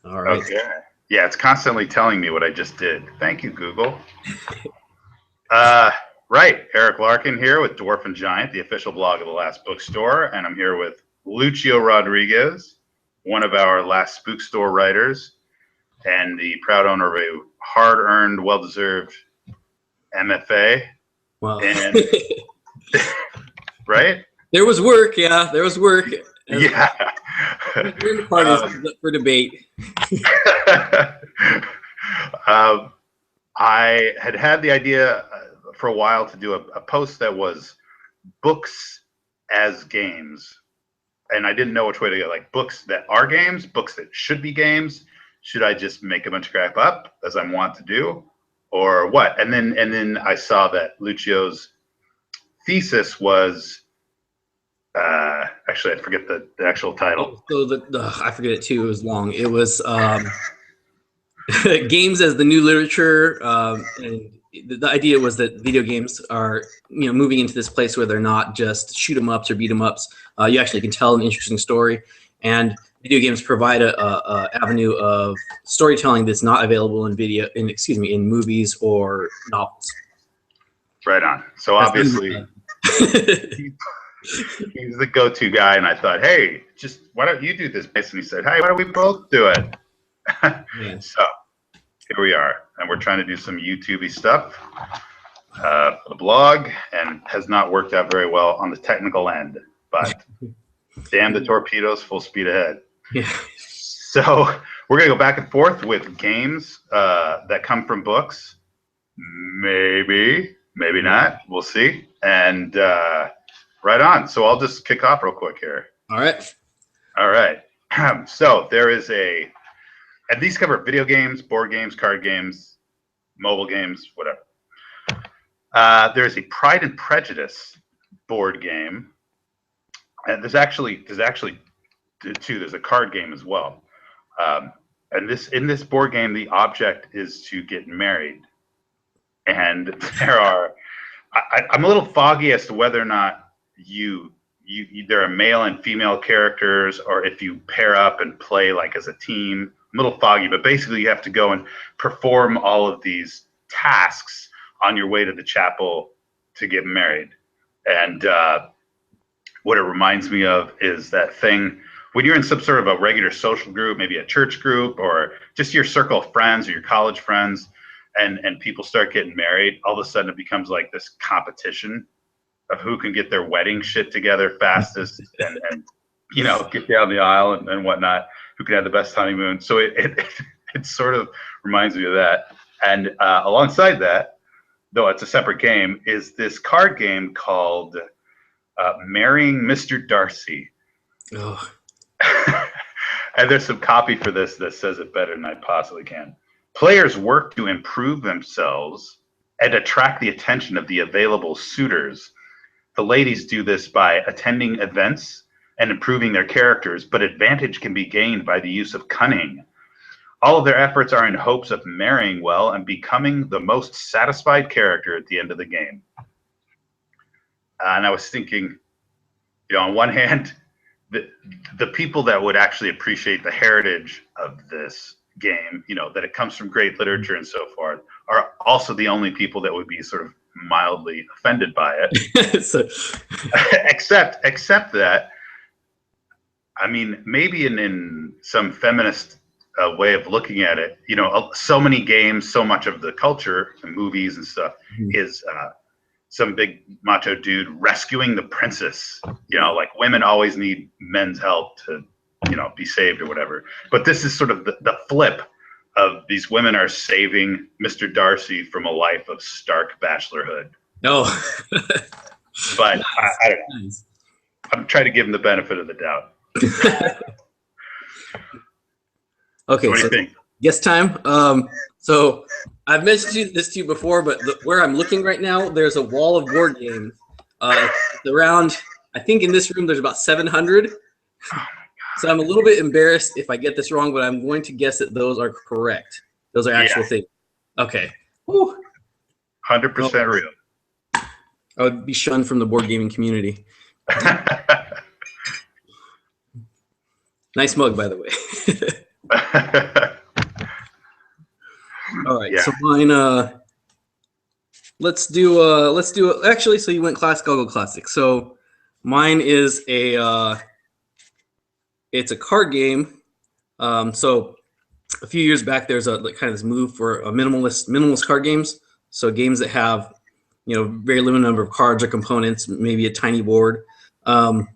All right. Okay. Yeah, it's constantly telling me what I just did. Thank you, Google. Right. Eric Larkin here with Dwarf+Giant, the official blog of the Last Bookstore. And I'm here with Lucio Rodriguez, one of our Last Bookstore writers, and the proud owner of a hard-earned, well-deserved MFA. Well, And right? there was work. Yeah, there was work. Yeah. The part is up for debate. I had the idea for a while to do a post that was books as games, and I didn't know which way to go. Like books that are games, books that should be games. Should I just make a bunch of crap up as I want to do, or what? And then I saw that Lucio's thesis was actually I forget the actual title. So I forget it too. It was long. It was games as the new literature, and the idea was that video games are moving into this place where they're not just shoot 'em ups or beat 'em ups. You actually can tell an interesting story, and video games provide a avenue of storytelling that's not available in in movies or novels. Right on. So obviously he's the go-to guy, and I thought, hey, just why don't you do this? And he said, hey, why don't we both do it? Yeah. So here we are, and we're trying to do some YouTube-y stuff for the blog, and has not worked out very well on the technical end, but damn the torpedoes, full speed ahead. Yeah. So we're gonna go back and forth with games that come from books. Maybe not. We'll see. And right on. So I'll just kick off real quick here. All right. All right. So there is and these cover video games, board games, card games, mobile games, whatever. There's a Pride and Prejudice board game, and there's actually two. There's a card game as well. And in this board game, the object is to get married, and I'm a little foggy as to whether or not there are male and female characters, or if you pair up and play like as a team. I'm a little foggy, but basically you have to go and perform all of these tasks on your way to the chapel to get married. And what it reminds me of is that thing when you're in some sort of a regular social group, maybe a church group, or just your circle of friends or your college friends, and people start getting married. All of a sudden it becomes like this competition of who can get their wedding shit together fastest and get down the aisle and whatnot, who can have the best honeymoon. So it sort of reminds me of that. And alongside that, though it's a separate game, is this card game called Marrying Mr. Darcy. Oh. And there's some copy for this that says it better than I possibly can. Players work to improve themselves and attract the attention of the available suitors. The ladies do this by attending events and improving their characters, but advantage can be gained by the use of cunning. All of their efforts are in hopes of marrying well and becoming the most satisfied character at the end of the game. And I was thinking, on one hand, the people that would actually appreciate the heritage of this game, that it comes from great literature and so forth, are also the only people that would be sort of mildly offended by it. So, except that, I mean, maybe in some feminist way of looking at it, so many games, so much of the culture and movies and stuff is some big macho dude rescuing the princess. Like women always need men's help to, be saved or whatever. But this is sort of the flip of these women are saving Mr. Darcy from a life of stark bachelorhood. No. But nice. I don't know. Nice. I'm trying to give him the benefit of the doubt. Okay, what do you think? Guess time. So I've mentioned this to you before, but where I'm looking right now, there's a wall of board games. It's around, I think in this room there's about 700. Oh my God. So I'm a little bit embarrassed if I get this wrong, but I'm going to guess that those are correct. Those are actual things. Okay. Whew. 100% real. I would be shunned from the board gaming community. Nice mug, by the way. All right, Yeah. so mine. Let's do actually. So you went classic. I'll go classic. So mine is a it's a card game. So a few years back, there's a like, kind of this move for a minimalist card games. So games that have very limited number of cards or components, maybe a tiny board. Um,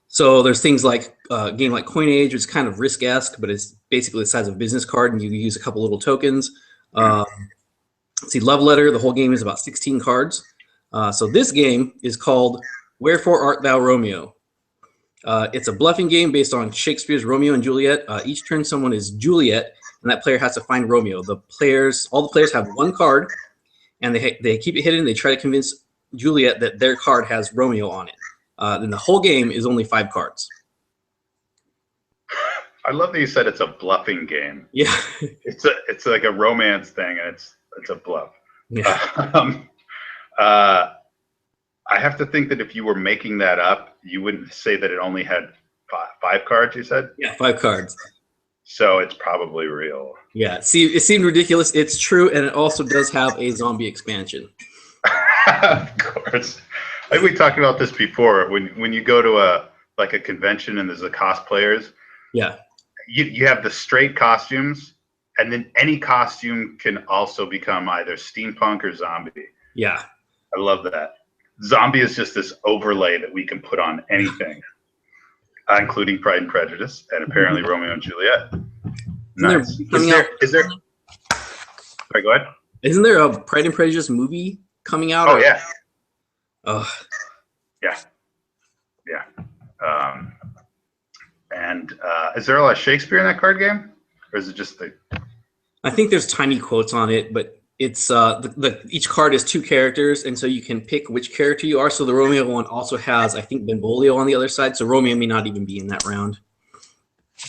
so there's things like a game like Coin Age, which is kind of Risk-esque, but it's basically the size of a business card, and you use a couple little tokens. Let's see, Love Letter. The whole game is about 16 cards. So this game is called Wherefore Art Thou Romeo? It's a bluffing game based on Shakespeare's Romeo and Juliet. Each turn, someone is Juliet, and that player has to find Romeo. All the players have one card, and they keep it hidden. They try to convince Juliet that their card has Romeo on it. Then the whole game is only 5 cards. I love that you said it's a bluffing game. Yeah, it's like a romance thing, and it's a bluff. yeah. I have to think that if you were making that up, you wouldn't say that it only had 5 cards. You said, Yeah, 5 cards. So it's probably real. Yeah. See, it seemed ridiculous. It's true, and it also does have a zombie expansion. Of course. I think we talked about this before. When you go to a convention and there's the cosplayers, Yeah. you have the straight costumes, and then any costume can also become either steampunk or zombie. Yeah. I love that. Zombie is just this overlay that we can put on anything, including Pride and Prejudice and apparently Romeo and Juliet. Nice. Is there? Sorry, go ahead. Isn't there a Pride and Prejudice movie coming out? Oh, yeah. Oh. Yeah. Yeah. And is there a lot of Shakespeare in that card game, or is it just the? I think there's tiny quotes on it, but it's each card is 2 characters, and so you can pick which character you are. So the Romeo one also has, I think, Benvolio on the other side, so Romeo may not even be in that round.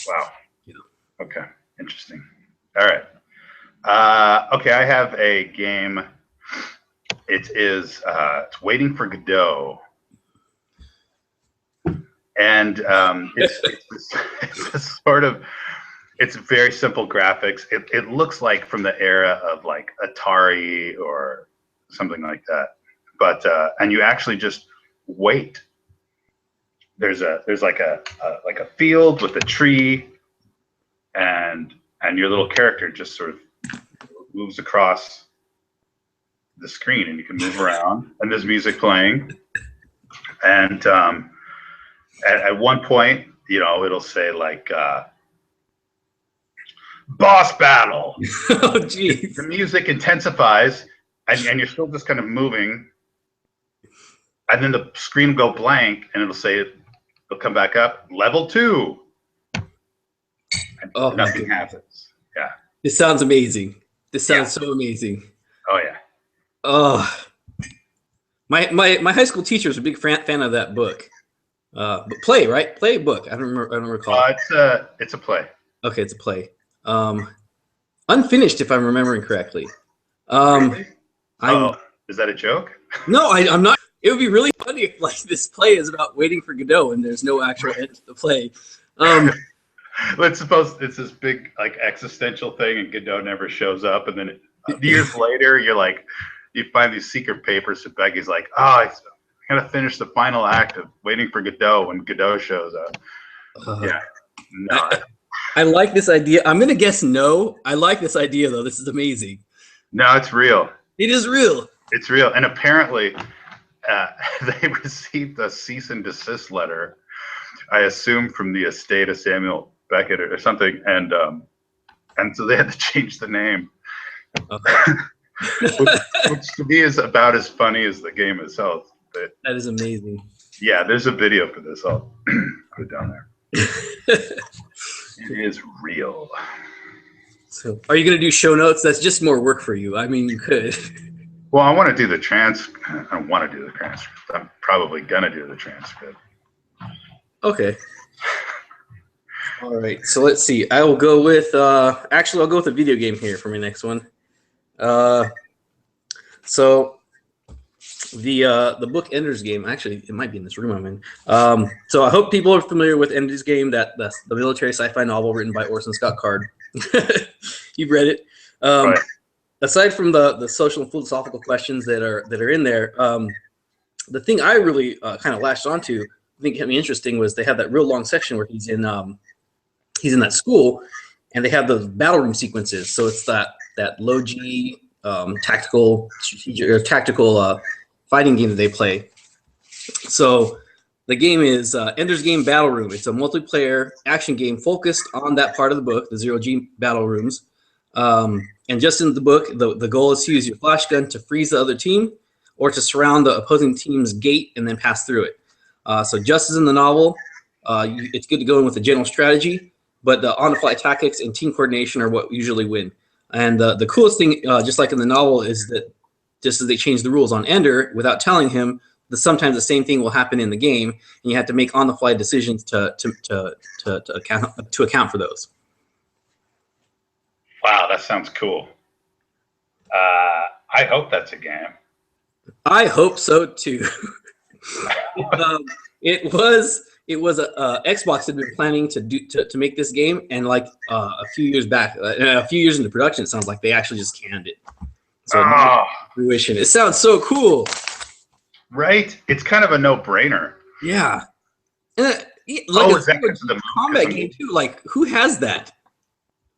Wow. Yeah. Okay. Interesting. All right. Okay, I have a game. It's Waiting for Godot. And it's sort of, it's very simple graphics. It looks like from the era of like Atari or something like that. But and you actually just wait. There's like a field with a tree, and your little character just sort of moves across the screen, and you can move around, and there's music playing, and at one point, it'll say like boss battle. Oh, geez. The music intensifies, and you're still just kind of moving, and then the screen will go blank, and it'll come back up, level 2. And nothing happens. Yeah. This sounds amazing. This sounds so amazing. Oh yeah. Oh, my high school teacher was a big fan of that book. But play, right? Play book. I don't recall. It's a play. Okay, it's a play. Unfinished, if I'm remembering correctly. Really? Is that a joke? No, I'm not. It would be really funny if like this play is about waiting for Godot and there's no actual end to the play. Let's suppose it's this big like existential thing, and Godot never shows up, and then years later, you find these secret papers, and Becky's like, "Oh, I gotta finish the final act of Waiting for Godot," when Godot shows up. Yeah, no. I like this idea. I'm gonna guess no. I like this idea though. This is amazing. No, it's real. It is real. It's real, and apparently, they received a cease and desist letter. I assume from the estate of Samuel Beckett or something, and so they had to change the name, which to me is about as funny as the game itself. But, that is amazing. Yeah, there's a video for this. I'll put it down there. It is real. So, are you going to do show notes? That's just more work for you. I mean, you could. Well, I want to do the I don't want to do the transcript. I'm probably going to do the transcript. Okay. All right. So let's see. I will go with actually I'll go with a video game here for my next one. So the book Ender's Game. Actually, it might be in this room I'm in. So I hope people are familiar with Ender's Game, that's the military sci-fi novel written by Orson Scott Card. You've read it. Right. Aside from the social and philosophical questions that are in there, the thing I really kind of latched onto, I think kept me interesting, was they have that real long section where he's in that school, and they have those battle room sequences. So it's that low G tactical strategic or tactical fighting game that they play. So the game is Ender's Game Battle Room. It's a multiplayer action game focused on that part of the book, the 0G battle rooms. And just in the book, the goal is to use your flash gun to freeze the other team or to surround the opposing team's gate and then pass through it. So just as in the novel, it's good to go in with a general strategy, but the on-the-fly tactics and team coordination are what usually win. And the coolest thing, just like in the novel, is that just as they change the rules on Ender, without telling him, sometimes the same thing will happen in the game, and you have to make on-the-fly decisions to account for those. Wow, that sounds cool. I hope that's a game. I hope so too. It was Xbox had been planning to make this game, and like a few years back, a few years into production, it sounds like they actually just canned it. So fruition. It sounds so cool, right? It's kind of a no-brainer. Yeah. And, is that the combat game too? Like, who has that?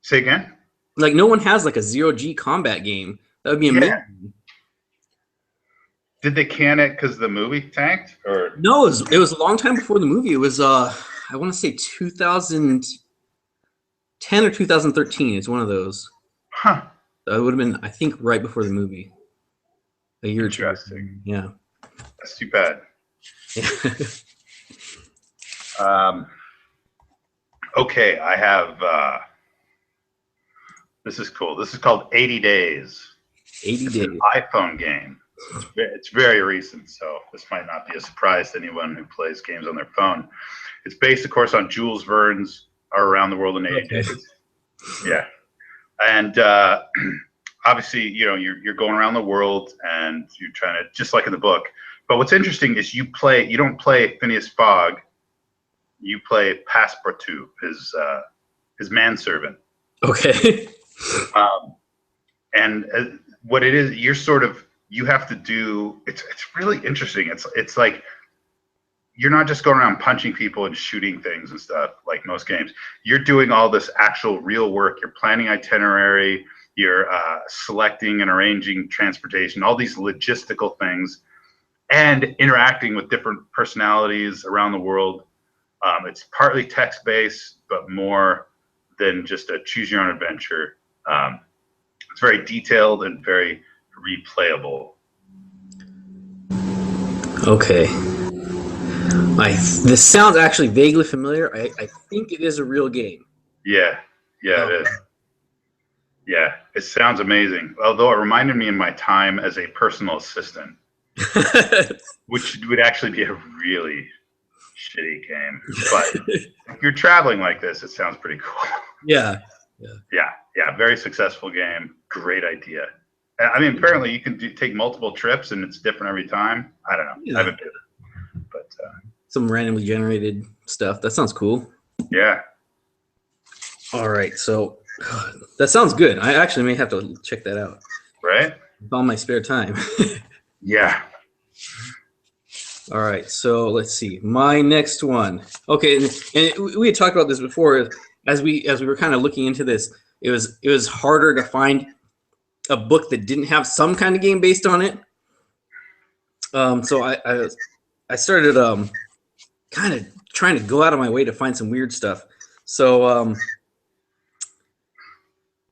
Say again? Like, no one has like a 0G combat game. That would be amazing. Yeah. Did they can it because the movie tanked, or no? It was a long time before the movie. It was I want to say 2010 or 2013. It's one of those. Huh. That would have been, I think, right before the movie. A year or two. Interesting. Yeah. That's too bad. Okay, I have. This is cool. This is called 80 Days. 80 Days. An iPhone game. It's very recent, so this might not be a surprise to anyone who plays games on their phone. It's based, of course, on Jules Verne's Around the World in 80 Days. Yeah. And obviously, you know, you're going around the world and you're trying to, just like in the book. But what's interesting is you don't play Phineas Fogg. You play Passepartout, his manservant. Okay. And what it is, you have to do. It's really interesting. It's like you're not just going around punching people and shooting things and stuff like most games. You're doing all this actual real work. You're planning itinerary. You're selecting and arranging transportation. All these logistical things, and interacting with different personalities around the world. It's partly text-based, but more than just a choose-your-own-adventure. It's very detailed and very replayable. Okay. This sounds actually vaguely familiar. I think it is a real game. Yeah, it is. Yeah, it sounds amazing. Although it reminded me of my time as a personal assistant, which would actually be a really shitty game. But if you're traveling like this, it sounds pretty cool. Yeah. Very successful game. Great idea. I mean, apparently you can take multiple trips and it's different every time. I don't know. Yeah. I haven't been, but some randomly generated stuff. That sounds cool. Yeah. All right, so that sounds good. I actually may have to check that out. Right? With all my spare time. Yeah. All right, so let's see. My next one. Okay, and we had talked about this before. As we were kind of looking into this, it was harder to find a book that didn't have some kind of game based on it. So I started kind of trying to go out of my way to find some weird stuff. So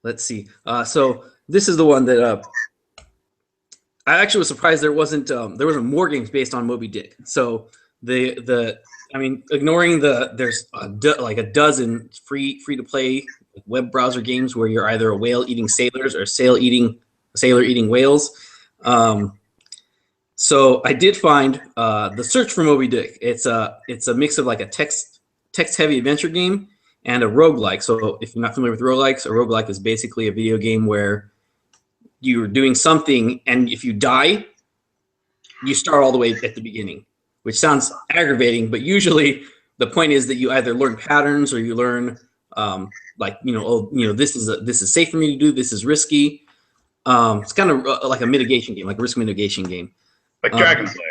let's see. So this is the one that I actually was surprised there wasn't more games based on Moby Dick. So I mean, ignoring there's like a dozen free to play web browser games where you're either a whale eating sailors or a sailor eating whales. So I did find the Search for Moby Dick. It's a mix of like a text heavy adventure game and a roguelike. So if you're not familiar with roguelikes, a roguelike is basically a video game where you're doing something, and if you die, you start all the way at the beginning, which sounds aggravating, but usually the point is that you either learn patterns or you learn like, oh, this is safe for me to do. This is risky. It's kind of like a mitigation game, like a risk mitigation game. Like Dragon Slayer.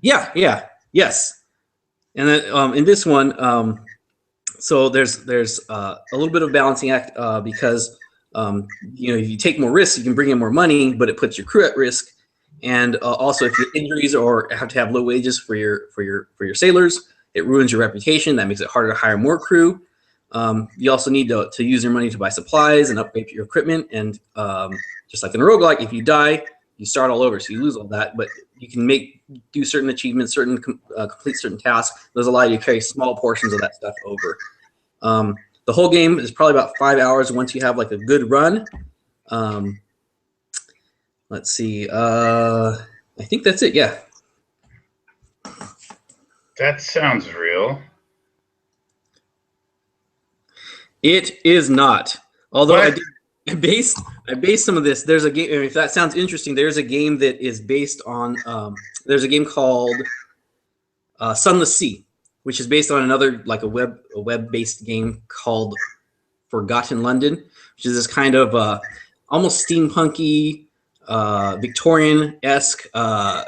Yeah, yeah, yes. And then in this one, so there's a little bit of balancing act because if you take more risks, you can bring in more money, but it puts your crew at risk. And also, if you have injuries or have to have low wages for your sailors, it ruins your reputation. That makes it harder to hire more crew. You also need to use your money to buy supplies and upgrade your equipment. And just like in a roguelike, if you die, you start all over, so you lose all that. But you can do certain achievements, complete certain tasks. Those allow you to carry small portions of that stuff over. The whole game is probably about 5 hours once you have like a good run. Let's see. I think that's it. Yeah. That sounds real. It is not. Although I based some of this. There's a game. If that sounds interesting, there's a game that is based on. There's a game called Sunless Sea, which is based on another like a web-based game called Forgotten London, which is this kind of almost steampunky, Victorian-esque. I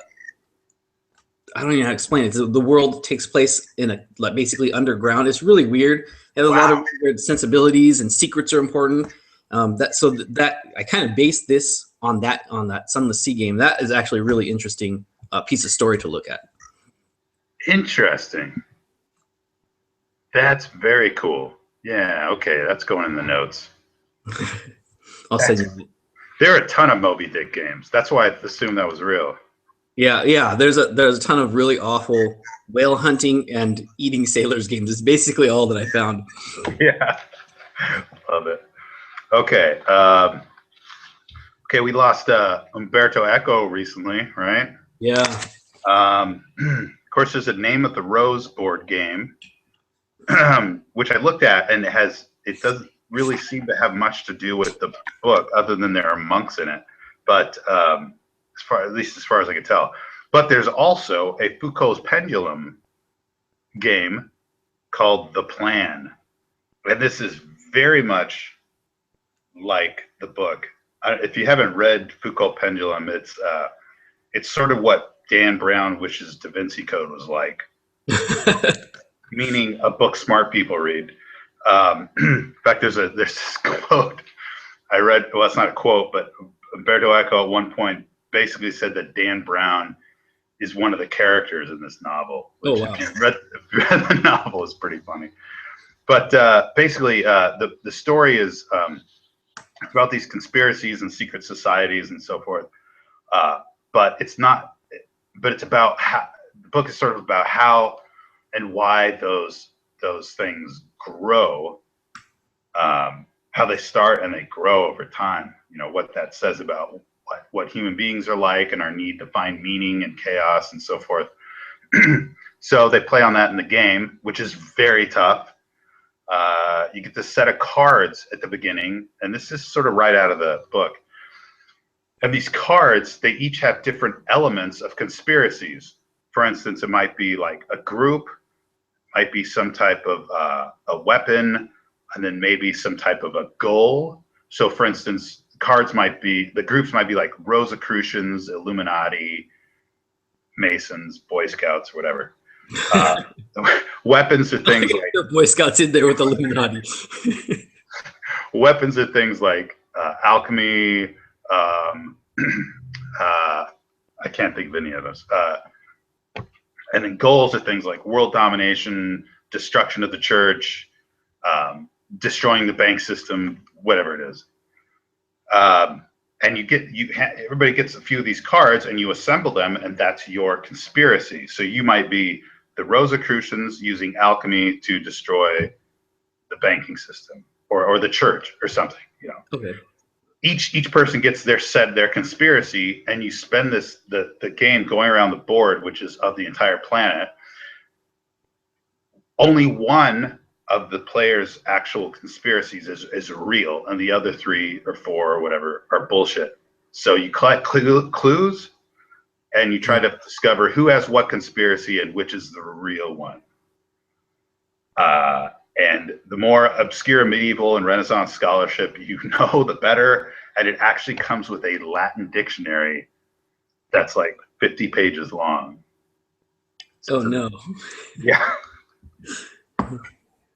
don't even know how to explain it. The world takes place in basically underground. It's really weird. It has a lot of weird sensibilities, and secrets are important. That I kind of based this on that Sunless Sea game. That is actually a really interesting piece of story to look at. Interesting. That's very cool. Yeah, okay, that's going in the notes. I'll send you. There are a ton of Moby Dick games. That's why I assumed that was real. Yeah. There's a ton of really awful whale hunting and eating sailors games. It's basically all that I found. Yeah, love it. Okay, we lost Umberto Eco recently, right? Yeah. Of course, there's a Name of the Rose board game, which I looked at, and it doesn't really seem to have much to do with the book, other than there are monks in it. But at least as far as I can tell. But there's also a Foucault's Pendulum game called The Plan, and this is very much like the book. If you haven't read Foucault Pendulum, it's sort of what Dan Brown wishes Da Vinci Code was like, meaning a book smart people read. In fact, there's this quote I read. Well, it's not a quote, but Umberto Eco at one point basically said that Dan Brown is one of the characters in this novel. Which, if you read the novel, is pretty funny. But basically, the story is about these conspiracies and secret societies and so forth. But it's not. But it's about how the book is sort of about how and why those things grow, how they start and they grow over time. What that says about what human beings are like and our need to find meaning and chaos and so forth. So they play on that in the game, which is very tough. You get this set of cards at the beginning, and this is sort of right out of the book. And these cards, they each have different elements of conspiracies. For instance, it might be like a group, might be some type of a weapon, and then maybe some type of a goal. So for instance, the groups might be like Rosicrucians, Illuminati, Masons, Boy Scouts, whatever. Weapons are things like Boy Scouts in there with Illuminati. Weapons are things like alchemy. I can't think of any of those. And then goals are things like world domination, destruction of the church, destroying the bank system, whatever it is. And everybody gets a few of these cards, and you assemble them, and that's your conspiracy. So you might be the Rosicrucians using alchemy to destroy the banking system, or the church, or something. Okay. Each person gets their conspiracy, and you spend the game going around the board, which is of the entire planet. Only one of the players' actual conspiracies is real, and the other 3 or 4 or whatever are bullshit. So you collect clues, and you try to discover who has what conspiracy and which is the real one. And the more obscure medieval and Renaissance scholarship you know, the better. And it actually comes with a Latin dictionary that's like 50 pages long. So no. Yeah.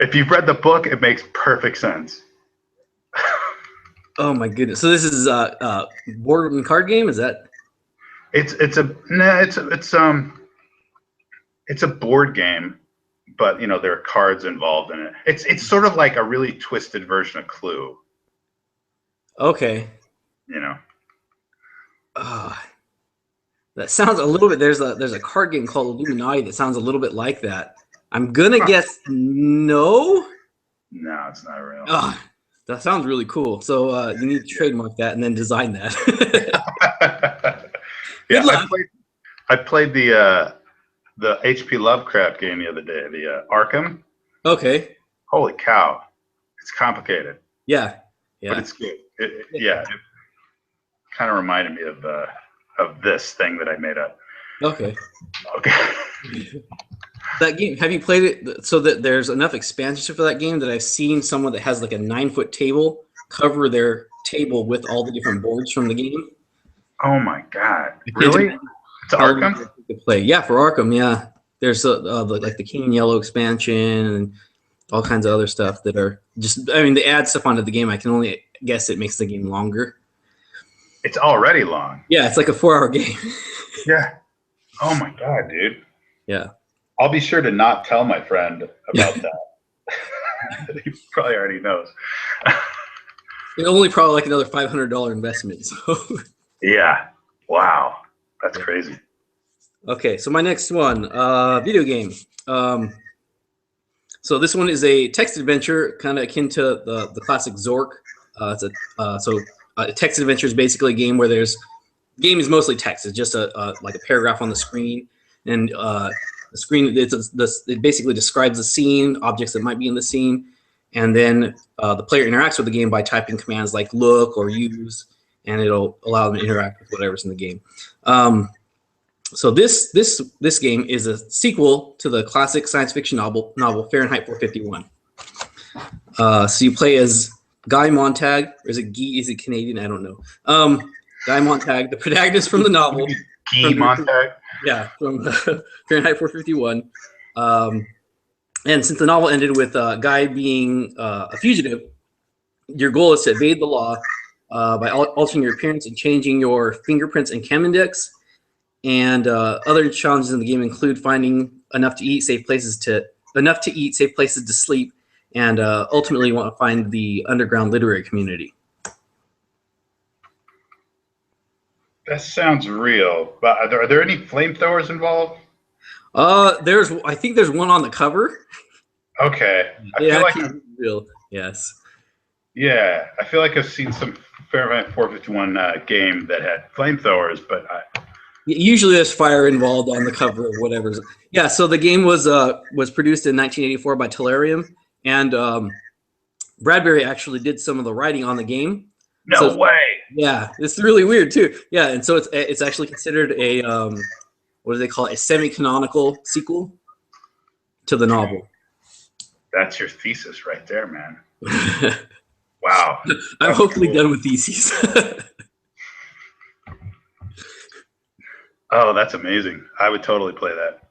If you've read the book, it makes perfect sense. Oh my goodness! So this is board and card game. Is that? It's a board game, but you know there are cards involved in it. It's sort of like a really twisted version of Clue. Okay. You know. That sounds a little bit. There's a card game called Illuminati that sounds a little bit like that. I'm gonna guess no. No, it's not real. That sounds really cool. So you need to trademark that and then design that. Yeah, I played the HP Lovecraft game the other day, the Arkham. Okay. Holy cow, it's complicated. Yeah. But it's good. It kind of reminded me of this thing that I made up. Okay. That game, have you played it so that there's enough expansion for that game that I've seen someone that has like a 9-foot table cover their table with all the different boards from the game? Oh my God. Really? It's Arkham? To play. Yeah, for Arkham, yeah. There's like the King and Yellow expansion and all kinds of other stuff that are just, I mean, they add stuff onto the game. I can only guess it makes the game longer. It's already long. Yeah, it's like a 4-hour game. Yeah. Oh my God, dude. Yeah. I'll be sure to not tell my friend about that. He probably already knows. It's only probably like another $500 investment. So. Yeah. Wow. That's crazy. Okay, so my next one, video game. So this one is a text adventure, kind of akin to the classic Zork. A text adventure is basically a game where game is mostly text. It's just like a paragraph on the screen, and the screen it basically describes the scene, objects that might be in the scene, and then the player interacts with the game by typing commands like look or use, and it'll allow them to interact with whatever's in the game. So this game is a sequel to the classic science fiction novel Fahrenheit 451. So you play as Guy Montag, or is it Canadian? I don't know. Guy Montag, the protagonist from the novel. Guy Montag? Yeah, from Fahrenheit 451. And since the novel ended with Guy being a fugitive, your goal is to evade the law by altering your appearance and changing your fingerprints and chem index. And other challenges in the game include finding enough to eat, safe places to sleep, and ultimately you want to find the underground literary community. That sounds real. But are there any flamethrowers involved? I think there's one on the cover. Okay. I feel like real. Yes. Yeah, I feel like I've seen some Fahrenheit 451 game that had flamethrowers, but usually there's fire involved on the cover of whatever. Yeah, so the game was produced in 1984 by Tellurium, and Bradbury actually did some of the writing on the game. No way. Yeah, it's really weird too. Yeah, and so it's actually considered a what do they call it? A semi-canonical sequel to the novel. That's your thesis right there, man. Wow. I'm hopefully done with theses. Oh, that's amazing. I would totally play that.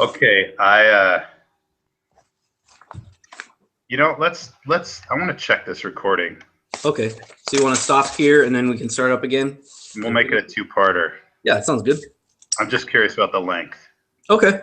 Okay, I want to check this recording. Okay, so you want to stop here and then we can start up again? We'll make it a two-parter. Yeah, that sounds good. I'm just curious about the length. Okay.